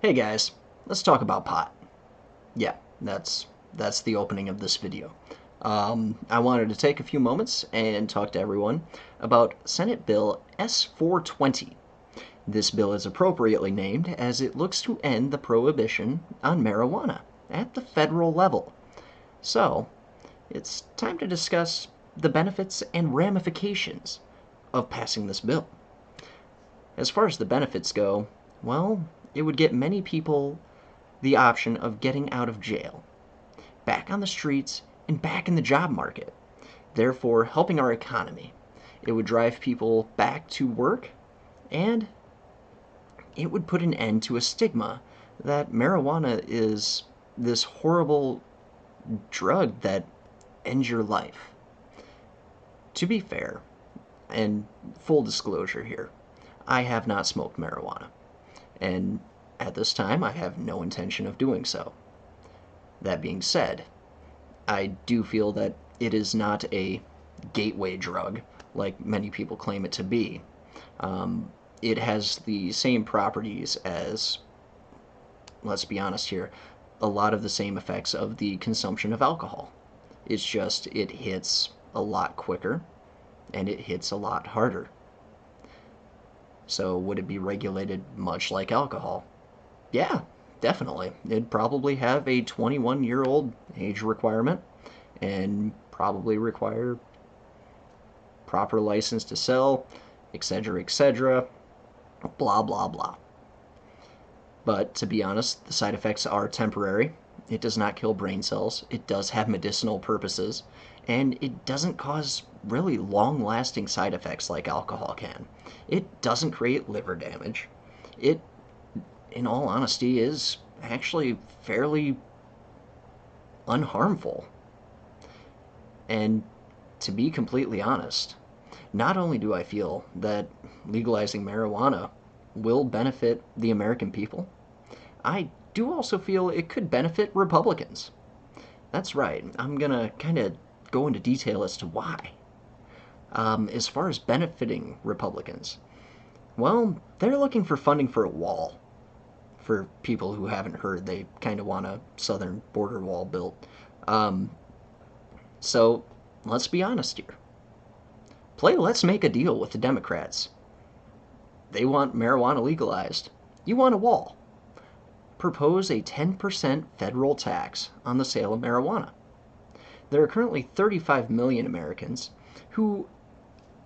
Hey guys, let's talk about pot. Yeah, that's the opening of this video. I wanted to take a few moments and talk to everyone about Senate Bill S-420. This bill is appropriately named as it looks to end the prohibition on marijuana at the federal level. So, it's time to discuss the benefits and ramifications of passing this bill. As far as the benefits go, well, it would get many people the option of getting out of jail, back on the streets, and back in the job market, therefore helping our economy. It would drive people back to work, and it would put an end to a stigma that marijuana is this horrible drug that ends your life. To be fair, and full disclosure here, I have not smoked marijuana, and at this time I have no intention of doing so. That being said, I do feel that it is not a gateway drug like many people claim it to be. It has the same properties as, let's be honest here, a lot of the same effects of the consumption of alcohol. It's just it hits a lot quicker and it hits a lot harder. So would it be regulated much like alcohol? Yeah, definitely. It'd probably have a 21-year-old age requirement and probably require proper license to sell, etc., blah, blah, blah. But to be honest, the side effects are temporary. It does not kill brain cells. It does have medicinal purposes, and it doesn't cause really long-lasting side effects like alcohol can. It doesn't create liver damage. It, in all honesty, is actually fairly unharmful. And to be completely honest, not only do I feel that legalizing marijuana will benefit the American people, I do also feel it could benefit Republicans. That's right, I'm gonna kind of go into detail as to why. As far as benefiting Republicans, well, they're looking for funding for a wall. For people who haven't heard, they kind of want a southern border wall built. Um, so let's be honest here. Play let's make a deal with the Democrats. They want marijuana legalized. You want a wall. Propose a 10% federal tax on the sale of marijuana. There are currently 35 million Americans who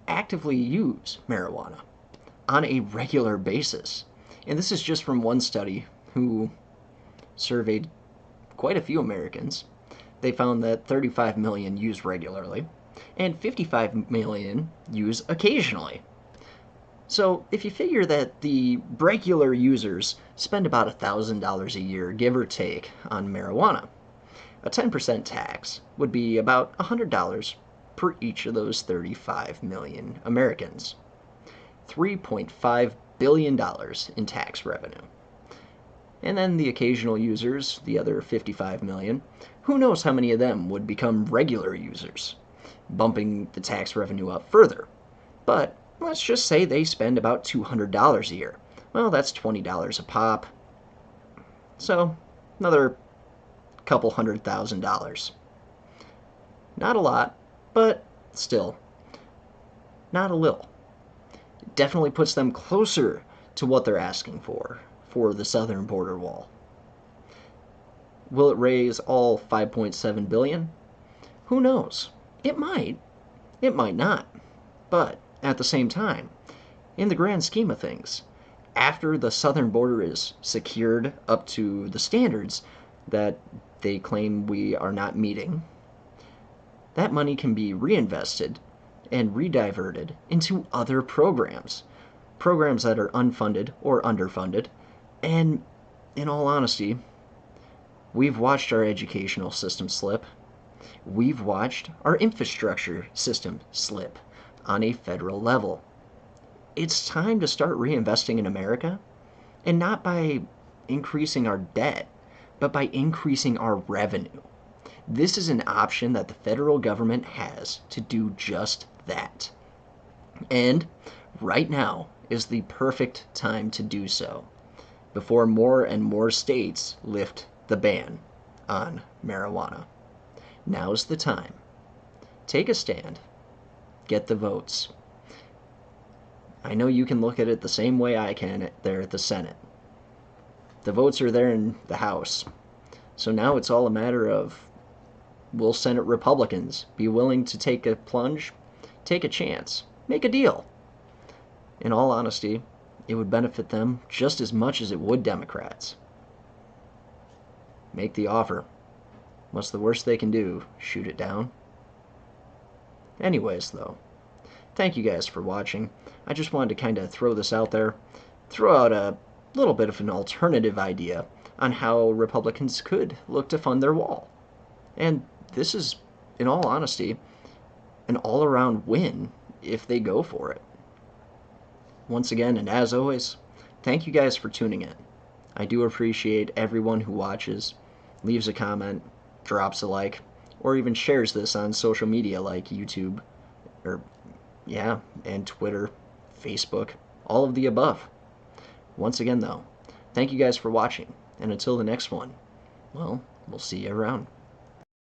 actively use marijuana on a regular basis. And this is just from one study who surveyed quite a few Americans. They found that 35 million use regularly and 55 million use occasionally. So if you figure that the regular users spend about $1,000 a year, give or take, on marijuana, a 10% tax would be about $100 per each of those 35 million Americans. $3.5 billion in tax revenue. And then the occasional users, the other 55 million, who knows how many of them would become regular users, bumping the tax revenue up further. But let's just say they spend about $200 a year. Well, that's $20 a pop. So, another couple $100,000. Not a lot, but still, not a little. It definitely puts them closer to what they're asking for the southern border wall. Will it raise all 5.7 billion? Who knows? It might. It might not. But at the same time, in the grand scheme of things, after the southern border is secured up to the standards that they claim we are not meeting, that money can be reinvested and rediverted into other programs that are unfunded or underfunded. And in all honesty, we've watched our educational system slip. We've watched our infrastructure system slip on a federal level. It's time to start reinvesting in America, and not by increasing our debt, but by increasing our revenue. This is an option that the federal government has to do just that. And right now is the perfect time to do so. before more and more states lift the ban on marijuana. Now's the time. Take a stand. Get the votes. I know you can look at it the same way I can there at the Senate. The votes are there in the House. So now it's all a matter of, will Senate Republicans be willing to take a plunge, take a chance, make a deal? In all honesty, it would benefit them just as much as it would Democrats. Make the offer. What's the worst they can do? Shoot it down? Anyways, though, thank you guys for watching. I just wanted to kind of throw this out there, throw out a little bit of an alternative idea on how Republicans could look to fund their wall. And this is, in all honesty, an all-around win if they go for it. Once again, and as always, thank you guys for tuning in. I do appreciate everyone who watches, leaves a comment, drops a like, or even shares this on social media like YouTube, and Twitter, Facebook, all of the above. Once again, though, thank you guys for watching, and until the next one, well, we'll see you around.